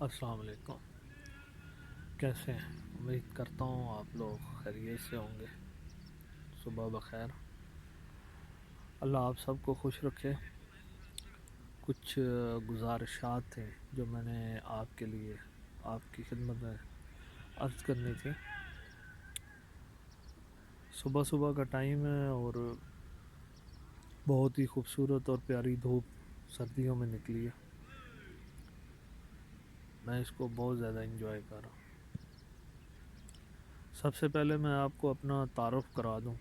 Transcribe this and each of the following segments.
السلام علیکم، کیسے ہیں؟ امید کرتا ہوں آپ لوگ خیریت سے ہوں گے۔ صبح بخیر، اللہ آپ سب کو خوش رکھے۔ کچھ گزارشات تھیں جو میں نے آپ کے لیے آپ کی خدمت میں عرض کرنی تھی۔ صبح صبح کا ٹائم ہے اور بہت ہی خوبصورت اور پیاری دھوپ سردیوں میں نکلی ہے۔ میں اس کو بہت زیادہ انجوائے کر رہا ہوں۔ سب سے پہلے میں آپ کو اپنا تعارف کرا دوں۔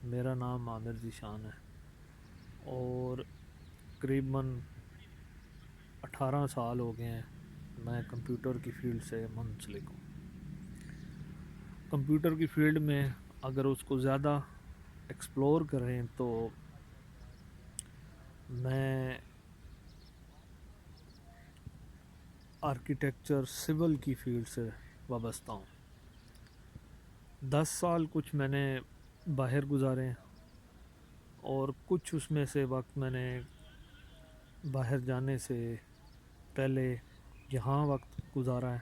میرا نام عامر ذیشان ہے اور تقریباً 18 سال ہو گئے ہیں میں کمپیوٹر کی فیلڈ سے منسلک ہوں۔ کمپیوٹر کی فیلڈ میں اگر اس کو زیادہ ایکسپلور کریں تو میں آرکیٹیکچر سول کی فیلڈ سے وابستہ ہوں۔ 10 سال کچھ میں نے باہر گزارے ہیں اور کچھ اس میں سے وقت میں نے باہر جانے سے پہلے یہاں وقت گزارا ہے۔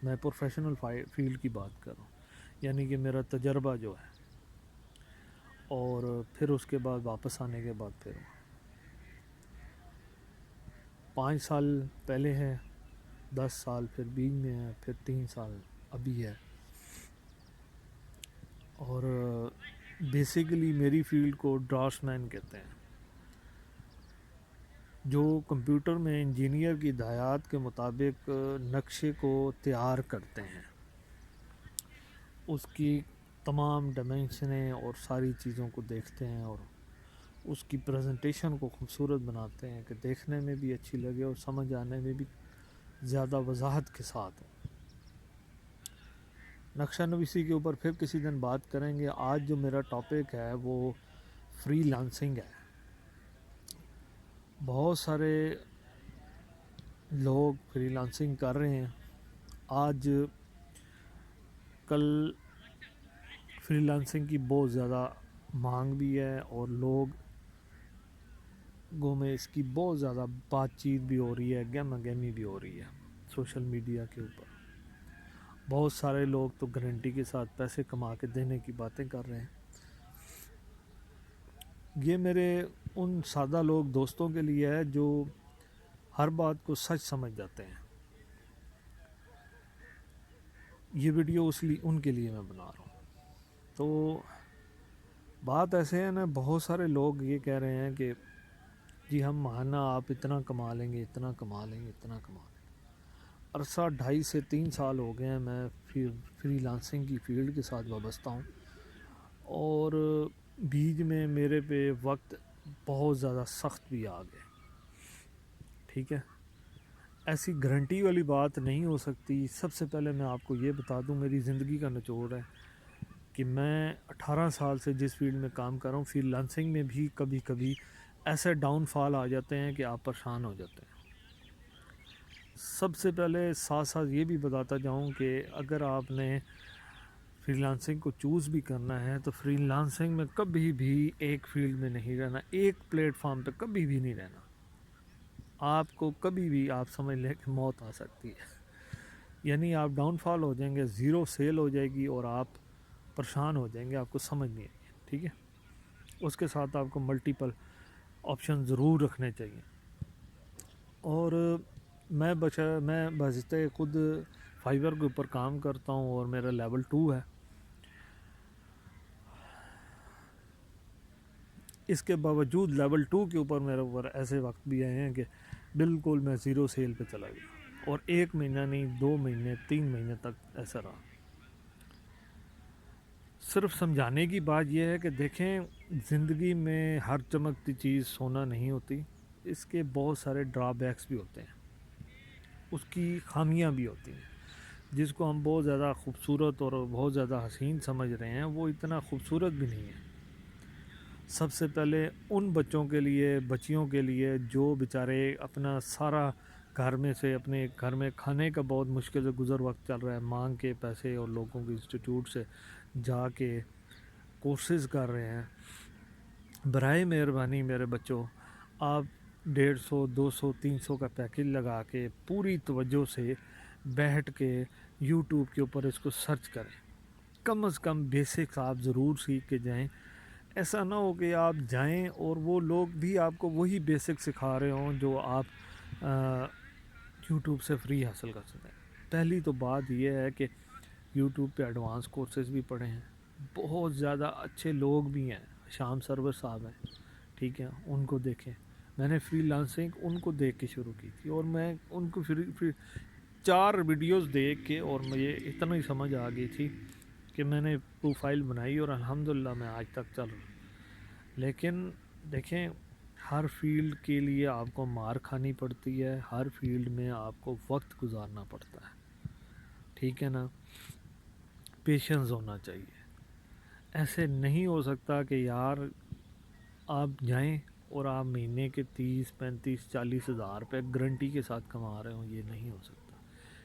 میں پروفیشنل فیلڈ کی بات کر رہا ہوں، یعنی کہ میرا تجربہ جو ہے، اور پھر اس کے بعد واپس آنے کے بعد پھر 5 سال پہلے ہے، 10 سال پھر بیچ میں ہے، پھر 3 سال ابھی ہے۔ اور بیسیکلی میری فیلڈ کو ڈرافٹس مین کہتے ہیں، جو کمپیوٹر میں انجینئر کی ہدایات کے مطابق نقشے کو تیار کرتے ہیں، اس کی تمام ڈائمینشنیں اور ساری چیزوں کو دیکھتے ہیں اور اس کی پریزنٹیشن کو خوبصورت بناتے ہیں کہ دیکھنے میں بھی اچھی لگے اور سمجھ آنے میں بھی زیادہ وضاحت کے ساتھ ہو۔ نقشہ نویسی کے اوپر پھر کسی دن بات کریں گے۔ آج جو میرا ٹاپک ہے وہ فری لانسنگ ہے۔ بہت سارے لوگ فری لانسنگ کر رہے ہیں۔ آج کل فری لانسنگ کی بہت زیادہ مانگ بھی ہے اور لوگوں میں اس کی بہت زیادہ بات چیت بھی ہو رہی ہے، گہما گہمی بھی ہو رہی ہے سوشل میڈیا کے اوپر۔ بہت سارے لوگ تو گارنٹی کے ساتھ پیسے کما کے دینے کی باتیں کر رہے ہیں۔ یہ میرے ان سادہ لوگ دوستوں کے لیے ہے جو ہر بات کو سچ سمجھ جاتے ہیں۔ یہ ویڈیو ان کے لیے میں بنا رہا ہوں۔ تو بات ایسے ہے نا، بہت سارے لوگ یہ کہہ رہے ہیں کہ جی ہم ماہانہ آپ اتنا کما لیں گے، اتنا کما لیں گے، اتنا کما لیں گے۔ عرصہ 2.5 سے 3 سال ہو گئے ہیں میں فری لانسنگ کی فیلڈ کے ساتھ وابستہ ہوں، اور بیچ میں میرے پہ وقت بہت زیادہ سخت بھی آ گئے۔ ٹھیک ہے، ایسی گارنٹی والی بات نہیں ہو سکتی۔ سب سے پہلے میں آپ کو یہ بتا دوں، میری زندگی کا نچوڑ ہے کہ میں 18 سال سے جس فیلڈ میں کام کر رہا ہوں، فری لانسنگ میں بھی کبھی کبھی ایسے ڈاؤن فال آ جاتے ہیں کہ آپ پریشان ہو جاتے ہیں۔ سب سے پہلے ساتھ ساتھ یہ بھی بتاتا جاؤں کہ اگر آپ نے فری لانسنگ کو چوز بھی کرنا ہے تو فری لانسنگ میں کبھی بھی ایک فیلڈ میں نہیں رہنا، ایک پلیٹ فارم پہ کبھی بھی نہیں رہنا۔ آپ کو کبھی بھی آپ سمجھ لیں کہ موت آ سکتی ہے، یعنی آپ ڈاؤن فال ہو جائیں گے، زیرو سیل ہو جائے گی اور آپ پریشان ہو جائیں گے، آپ کو سمجھ نہیں آئے گی۔ ٹھیک ہے، اس کے ساتھ آپ کو ملٹیپل آپشن ضرور رکھنے چاہیے۔ اور میں بذات خود فائیور کے اوپر کام کرتا ہوں اور میرا لیول 2 ہے۔ اس کے باوجود لیول 2 کے اوپر میرے اوپر ایسے وقت بھی آئے ہیں کہ بالکل میں زیرو سیل پہ چلا گیا، اور 1 مہینہ نہیں، 2 مہینے 3 مہینے تک ایسا رہا۔ صرف سمجھانے کی بات یہ ہے کہ دیکھیں، زندگی میں ہر چمکتی چیز سونا نہیں ہوتی، اس کے بہت سارے ڈرا بیکس بھی ہوتے ہیں، اس کی خامیاں بھی ہوتی ہیں۔ جس کو ہم بہت زیادہ خوبصورت اور بہت زیادہ حسین سمجھ رہے ہیں، وہ اتنا خوبصورت بھی نہیں ہے۔ سب سے پہلے ان بچوں کے لیے، بچیوں کے لیے جو بیچارے اپنا سارا گھر میں سے، اپنے گھر میں کھانے کا بہت مشکل سے گزر وقت چل رہا ہے، مانگ کے پیسے اور لوگوں کے انسٹیٹیوٹ سے جا کے کورسز کر رہے ہیں۔ برائے مہربانی میرے بچوں، آپ 150, 200, 300 کا پیکج لگا کے پوری توجہ سے بیٹھ کے یوٹیوب کے اوپر اس کو سرچ کریں. کم از کم بیسکس آپ ضرور سیکھ کے جائیں. ایسا نہ ہو کہ آپ جائیں اور وہ لوگ بھی آپ کو وہی بیسک سکھا رہے ہوں جو آپ یوٹیوب سے فری حاصل کر سکتے ہیں. پہلی تو بات یہ ہے کہ یوٹیوب پہ ایڈوانس کورسز بھی پڑھے ہیں, بہت زیادہ اچھے لوگ بھی ہیں. شام سرور صاحب ہیں, ٹھیک ہے, ان کو دیکھیں. میں نے فری لانسنگ ان کو دیکھ کے شروع کی تھی, اور میں ان کو 4 ویڈیوز دیکھ کے اور مجھے اتنا ہی سمجھ آ گئی تھی کہ میں نے پروفائل بنائی اور الحمدللہ میں آج تک چل رہا ہوں. لیکن دیکھیں, ہر فیلڈ کے لیے آپ کو مار کھانی پڑتی ہے, ہر فیلڈ میں آپ کو وقت گزارنا پڑتا ہے, ٹھیک ہے نا. پیشنس ہونا چاہیے. ایسے نہیں ہو سکتا کہ یار آپ جائیں اور آپ مہینے کے 30 35 40 ہزار روپے گارنٹی کے ساتھ کما رہے ہوں. یہ نہیں ہو سکتا.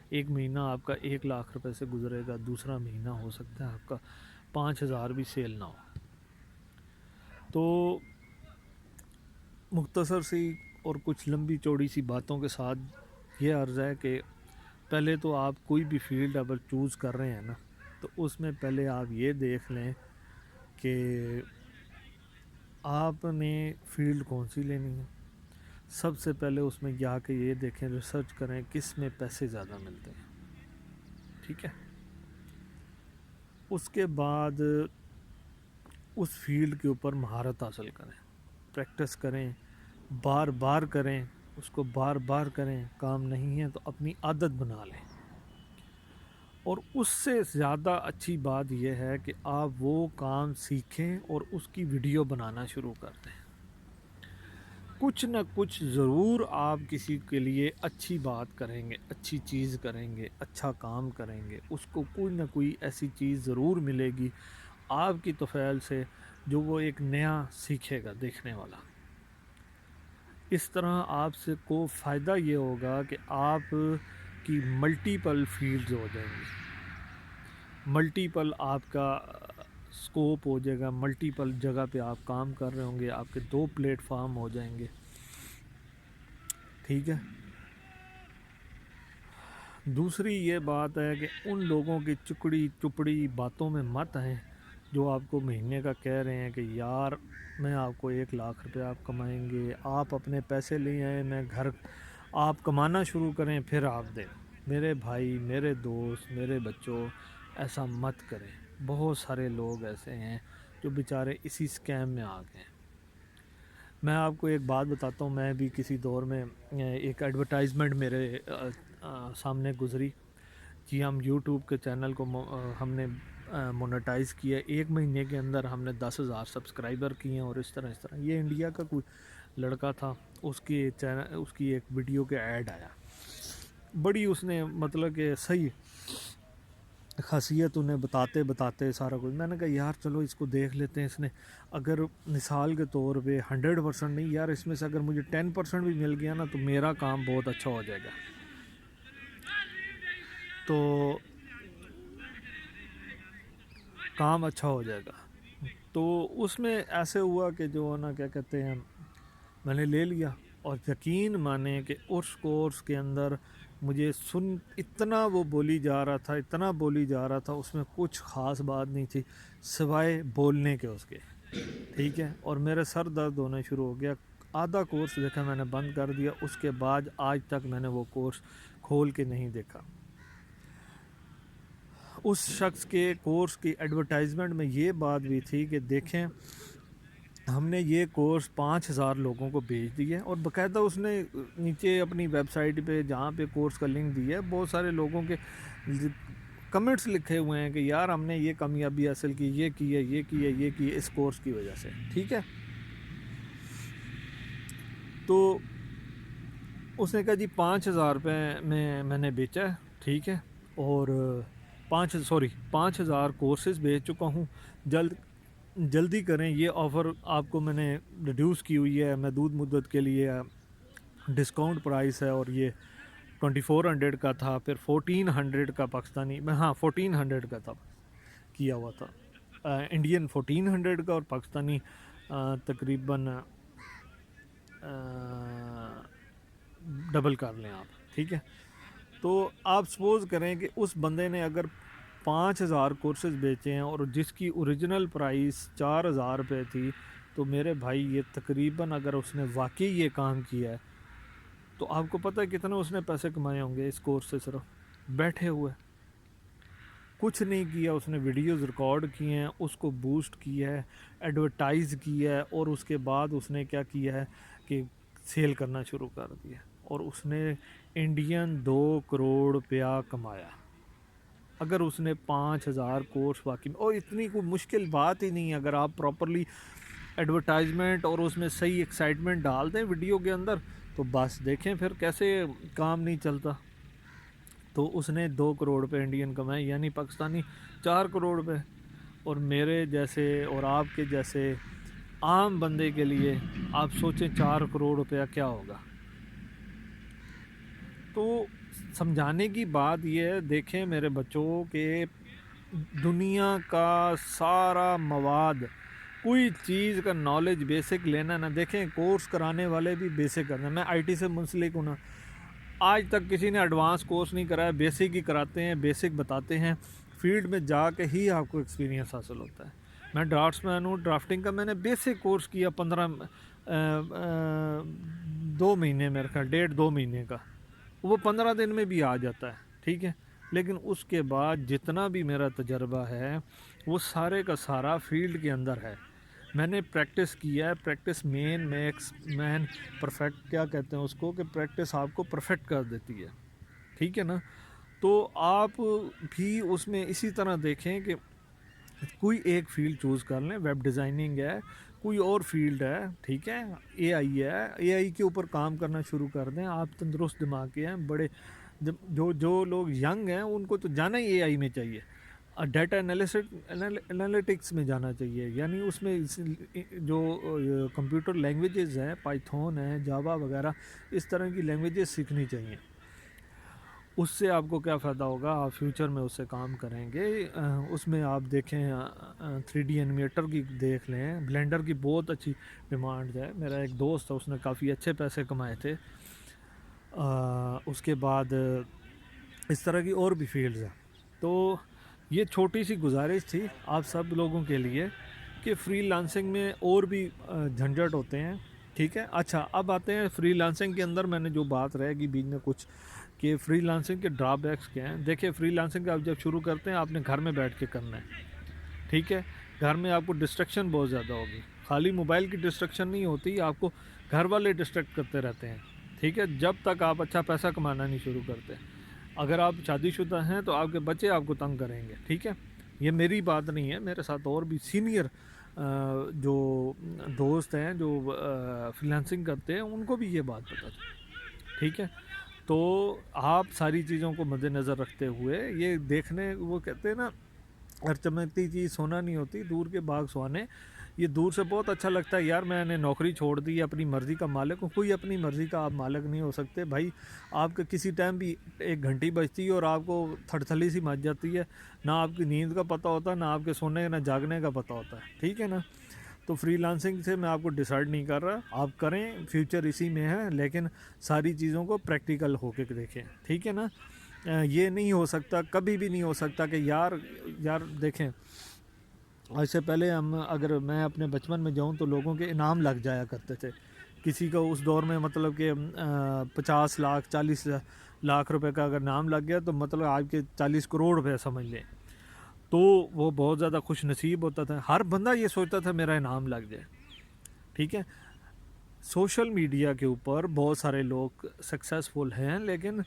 ایک مہینہ آپ کا 1 لاکھ روپے سے گزرے گا, دوسرا مہینہ ہو سکتا ہے آپ کا 5,000 بھی سیل نہ ہو. تو مختصر سی اور کچھ لمبی چوڑی سی باتوں کے ساتھ یہ عرض ہے کہ پہلے تو آپ کوئی بھی فیلڈ اگر چوز کر رہے ہیں نا, تو اس میں پہلے آپ یہ دیکھ لیں کہ آپ نے فیلڈ کون سی لینی ہے. سب سے پہلے اس میں جا کے یہ دیکھیں, ریسرچ کریں کس میں پیسے زیادہ ملتے ہیں, ٹھیک ہے. اس کے بعد اس فیلڈ کے اوپر مہارت حاصل کریں, پریکٹس کریں, بار بار کریں, اس کو بار بار کریں. کام نہیں ہے تو اپنی عادت بنا لیں. اور اس سے زیادہ اچھی بات یہ ہے کہ آپ وہ کام سیکھیں اور اس کی ویڈیو بنانا شروع کر دیں. کچھ نہ کچھ ضرور آپ کسی کے لیے اچھی بات کریں گے, اچھی چیز کریں گے, اچھا کام کریں گے, اس کو کوئی نہ کوئی ایسی چیز ضرور ملے گی آپ کی توفیل سے جو وہ ایک نیا سیکھے گا دیکھنے والا. اس طرح آپ سے کو فائدہ یہ ہوگا کہ آپ کی ملٹیپل فیلڈز ہو جائیں گی, ملٹیپل آپ کا سکوپ ہو جائے گا, ملٹیپل جگہ پہ آپ کام کر رہے ہوں گے, آپ کے 2 پلیٹ فارم ہو جائیں گے, ٹھیک ہے. دوسری یہ بات ہے کہ ان لوگوں کی چپڑی باتوں میں مت آئیں جو آپ کو مہینے کا کہہ رہے ہیں کہ یار میں آپ کو 1 لاکھ روپے آپ کمائیں گے, آپ اپنے پیسے لے آئیں, میں گھر آپ کمانا شروع کریں پھر آپ دیں. میرے بھائی, میرے دوست, میرے بچوں, ایسا مت کریں. بہت سارے لوگ ایسے ہیں جو بیچارے اسی سکیم میں آ گئے ہیں. میں آپ کو ایک بات بتاتا ہوں, میں بھی کسی دور میں ایک ایڈورٹائزمنٹ میرے سامنے گزری کہ ہم یوٹیوب کے چینل کو ہم نے مونیٹائز کیا, 1 مہینے کے اندر ہم نے 10,000 سبسکرائبر کیے ہیں, اور اس طرح. یہ انڈیا کا کوئی لڑکا تھا, اس کی ایک ویڈیو کے ایڈ آیا, بڑی اس نے مطلب کہ صحیح خاصیت انہیں بتاتے سارا کچھ. میں نے کہا یار چلو اس کو دیکھ لیتے ہیں. اس نے اگر مثال کے طور پہ 100% نہیں یار, اس میں سے اگر مجھے 10% بھی مل گیا نا تو میرا کام بہت اچھا ہو جائے گا. تو کام اچھا ہو جائے گا. تو اس میں ایسے ہوا کہ جو نا کیا کہتے ہیں, میں نے لے لیا, اور یقین مانیں کہ اس کورس کے اندر مجھے اتنا وہ بولی جا رہا تھا, اس میں کچھ خاص بات نہیں تھی سوائے بولنے کے اس کے, ٹھیک ہے. اور میرے سر درد ہونا شروع ہو گیا. آدھا کورس دیکھا میں نے بند کر دیا. اس کے بعد آج تک میں نے وہ کورس کھول کے نہیں دیکھا. اس شخص کے کورس کی ایڈورٹائزمنٹ میں یہ بات بھی تھی کہ دیکھیں ہم نے یہ کورس 5,000 لوگوں کو بھیج دیا, اور باقاعدہ اس نے نیچے اپنی ویب سائٹ پہ جہاں پہ کورس کا لنک دیا ہے, بہت سارے لوگوں کے کمنٹس لکھے ہوئے ہیں کہ یار ہم نے یہ کامیابی حاصل کی, یہ کی اس کورس کی وجہ سے, ٹھیک ہے. تو اس نے کہا جی 5,000 روپے میں نے بیچا ہے, ٹھیک ہے, اور 5,000 کورسز بیچ چکا ہوں. جلدی کریں, یہ آفر آپ کو میں نے ریڈیوس کی ہوئی ہے, محدود مدت کے لیے ڈسکاؤنٹ پرائس ہے, اور یہ 2400 کا تھا, پھر 1400 کا پاکستانی, 1400 کا تھا کیا ہوا تھا, انڈین 1400 کا, اور پاکستانی تقریباً ڈبل کر لیں آپ، ٹھیک ہے. تو آپ سپوز کریں کہ اس بندے نے اگر 5,000 کورسز بیچے ہیں اور جس کی اوریجنل پرائس 4,000 روپے تھی، تو میرے بھائی یہ تقریباً اگر اس نے واقعی یہ کام کیا ہے تو آپ کو پتہ ہے کتنے اس نے پیسے کمائے ہوں گے اس کورس سے صرف بیٹھے ہوئے. کچھ نہیں کیا اس نے، ویڈیوز ریکارڈ کیے ہیں، اس کو بوسٹ کیا ہے، ایڈورٹائز کیا ہے، اور اس کے بعد اس نے کیا کیا ہے کہ سیل کرنا شروع کر دیا، اور اس نے انڈین 2 کروڑ روپیہ کمایا. اگر اس نے 5,000 کورس واقعی میں، اور اتنی کوئی مشکل بات ہی نہیں ہے، اگر آپ پراپرلی ایڈورٹائزمنٹ اور اس میں صحیح ایکسائٹمنٹ ڈال دیں ویڈیو کے اندر، تو بس دیکھیں پھر کیسے کام نہیں چلتا. تو اس نے 2 کروڑ روپے انڈین کمائے، یعنی پاکستانی 4 کروڑ روپے. اور میرے جیسے اور آپ کے جیسے عام بندے کے لیے آپ سوچیں 4 کروڑ روپیہ کیا ہوگا. تو سمجھانے کی بات یہ ہے، دیکھیں میرے بچوں کہ دنیا کا سارا مواد، کوئی چیز کا نالج بیسک لینا نہ، دیکھیں کورس کرانے والے بھی بیسک کرنا. میں آئی ٹی سے منسلک ہوں نا، آج تک کسی نے ایڈوانس کورس نہیں کرایا، بیسک ہی کراتے ہیں، بیسک بتاتے ہیں. فیلڈ میں جا کے ہی آپ کو ایکسپیرینس حاصل ہوتا ہے. میں ڈرافٹس مین ہوں، ڈرافٹنگ کا میں نے بیسک کورس کیا 2 مہینے، میرے خیال 1.5-2 مہینے کا، وہ 15 دن میں بھی آ جاتا ہے، ٹھیک ہے. لیکن اس کے بعد جتنا بھی میرا تجربہ ہے وہ سارے کا سارا فیلڈ کے اندر ہے. میں نے پریکٹس کیا ہے، پریکٹس مین پرفیکٹ کیا کہتے ہیں اس کو، کہ پریکٹس آپ کو پرفیکٹ کر دیتی ہے، ٹھیک ہے نا. تو آپ بھی اس میں اسی طرح دیکھیں کہ کوئی ایک فیلڈ چوز کر لیں. ویب ڈیزائننگ ہے، کوئی اور فیلڈ ہے، ٹھیک ہے، اے آئی ہے، اے آئی کے اوپر کام کرنا شروع کر دیں. آپ تندرست دماغ کے ہیں، بڑے جو لوگ ینگ ہیں ان کو تو جانا ہی اے آئی میں چاہیے، ڈیٹا انالیٹکس میں جانا چاہیے. یعنی اس میں جو کمپیوٹر لینگویجز ہیں، پائتھون ہے، جاوا وغیرہ، اس طرح کی لینگویجز سیکھنی چاہیے. اس سے آپ کو کیا فائدہ ہوگا، آپ فیوچر میں اس سے کام کریں گے. اس میں آپ دیکھیں 3D اینیمیٹر کی دیکھ لیں، بلینڈر کی بہت اچھی ڈیمانڈ ہے. میرا ایک دوست ہے، اس نے کافی اچھے پیسے کمائے تھے. اس کے بعد اس طرح کی اور بھی فیلڈز ہیں. تو یہ چھوٹی سی گزارش تھی آپ سب لوگوں کے لیے کہ فری لانسنگ میں اور بھی جھنجھٹ ہوتے ہیں، ٹھیک ہے. اچھا اب آتے ہیں فری لانسنگ کے اندر، میں نے جو بات رہے گی بیچ میں کچھ، کہ فری لانسنگ کے ڈرا بیکس کیا ہیں. دیکھیں فری لانسنگ آپ جب شروع کرتے ہیں آپ نے گھر میں بیٹھ کے کرنا ہے، ٹھیک ہے. گھر میں آپ کو ڈسٹریکشن بہت زیادہ ہوگی، خالی موبائل کی ڈسٹریکشن نہیں ہوتی، آپ کو گھر والے ڈسٹریکٹ کرتے رہتے ہیں، ٹھیک ہے، جب تک آپ اچھا پیسہ کمانا نہیں شروع کرتے. اگر آپ شادی شدہ ہیں تو آپ کے بچے آپ کو تنگ کریں گے، ٹھیک ہے. یہ میری بات نہیں ہے، میرے ساتھ اور بھی سینئر جو دوست ہیں جو فری لانسنگ کرتے ہیں ان کو بھی یہ بات پتہ ہے، ٹھیک ہے. تو آپ ساری چیزوں کو مد نظر رکھتے ہوئے یہ دیکھنے، وہ کہتے ہیں نا ہر چمکتی چیز سونا نہیں ہوتی، دور کے باغ سہانے. یہ دور سے بہت اچھا لگتا ہے، یار میں نے نوکری چھوڑ دی، اپنی مرضی کا مالک ہوں. کوئی اپنی مرضی کا آپ مالک نہیں ہو سکتے بھائی. آپ کے کسی ٹائم بھی 1 گھنٹی بجتی ہے اور آپ کو تھڑتھلی سی مچ جاتی ہے، نہ آپ کی نیند کا پتہ ہوتا ہے، نہ آپ کے سونے نہ جاگنے کا پتہ ہوتا ہے، ٹھیک ہے نا. تو فری لانسنگ سے میں آپ کو ڈیسائیڈ نہیں کر رہا، آپ کریں، فیوچر اسی میں ہے، لیکن ساری چیزوں کو پریکٹیکل ہو کے دیکھیں، ٹھیک ہے نا. یہ نہیں ہو سکتا، کبھی بھی نہیں ہو سکتا کہ یار دیکھیں، آج سے پہلے اگر میں اپنے بچپن میں جاؤں تو لوگوں کے انعام لگ جایا کرتے تھے. کسی کا اس دور میں مطلب کہ 50 لاکھ 40 لاکھ روپے کا اگر نام لگ گیا تو مطلب آج کے 40 کروڑ روپے سمجھ لیں، تو وہ بہت زیادہ خوش نصیب ہوتا تھا. ہر بندہ یہ سوچتا تھا میرا انعام لگ جائے، ٹھیک ہے. سوشل میڈیا کے اوپر بہت سارے لوگ سکسیزفل ہیں، لیکن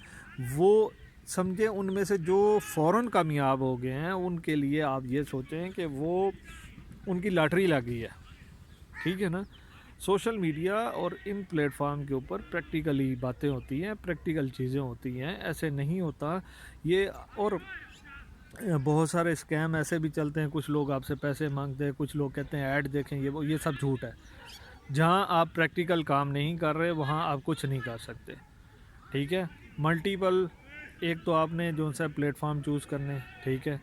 وہ سمجھیں ان میں سے جو فوراً کامیاب ہو گئے ہیں ان کے لیے آپ یہ سوچیں کہ وہ ان کی لاٹری لگی ہے، ٹھیک ہے نا. سوشل میڈیا اور ان پلیٹ فارم کے اوپر پریکٹیکلی باتیں ہوتی ہیں، پریکٹیکل چیزیں ہوتی ہیں، ایسے نہیں ہوتا یہ. اور بہت سارے اسکیم ایسے بھی چلتے ہیں، کچھ لوگ آپ سے پیسے مانگتے ہیں، کچھ لوگ کہتے ہیں ایڈ دیکھیں، یہ سب جھوٹ ہے. جہاں آپ پریکٹیکل کام نہیں کر رہے وہاں آپ کچھ نہیں کر سکتے، ٹھیک ہے. ملٹیپل، ایک تو آپ نے جو سا پلیٹ فارم چوز کرنے، ٹھیک ہے،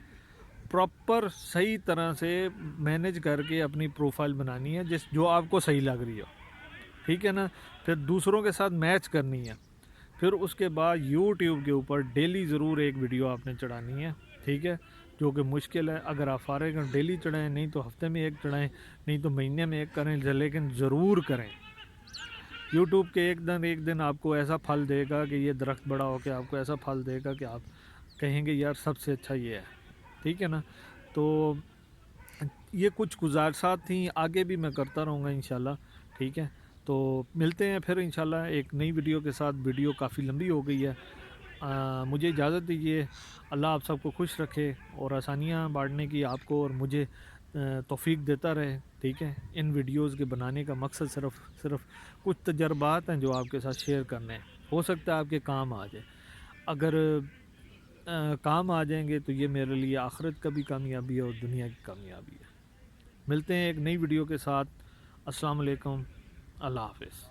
پراپر صحیح طرح سے مینیج کر کے اپنی پروفائل بنانی ہے جو آپ کو صحیح لگ رہی ہو، ٹھیک ہے نا. پھر دوسروں کے ساتھ میچ کرنی ہے، پھر اس کے بعد یوٹیوب کے اوپر ڈیلی ضرور ایک ویڈیو آپ نے چڑھانی ہے، ٹھیک ہے، جو کہ مشکل ہے۔ اگر آپ فارغ ہیں ڈیلی چڑھائیں، نہیں تو ہفتے میں ایک چڑھائیں، نہیں تو مہینے میں ایک کریں، لیکن ضرور کریں۔ یوٹیوب کے ایک دن آپ کو ایسا پھل دے گا کہ یہ درخت بڑا ہو کے آپ کو ایسا پھل دے گا کہ آپ کہیں گے یار سب سے اچھا یہ ہے، ٹھیک ہے نا۔ تو یہ کچھ گزارشات تھیں، آگے بھی میں کرتا رہوں گا انشاءاللہ، ٹھیک ہے۔ تو ملتے ہیں پھر انشاءاللہ ایک نئی ویڈیو کے ساتھ۔ ویڈیو کافی لمبی ہو گئی ہے، مجھے اجازت دیجیے۔ اللہ آپ سب کو خوش رکھے اور آسانیاں بانٹنے کی آپ کو اور مجھے توفیق دیتا رہے، ٹھیک ہے۔ ان ویڈیوز کے بنانے کا مقصد صرف کچھ تجربات ہیں جو آپ کے ساتھ شیئر کرنے ہیں، ہو سکتا ہے آپ کے کام آ جائے۔ اگر کام آ جائیں گے تو یہ میرے لیے آخرت کا بھی کامیابی ہے اور دنیا کی کامیابی ہے۔ ملتے ہیں ایک نئی ویڈیو کے ساتھ۔ السلام علیکم، اللہ حافظ۔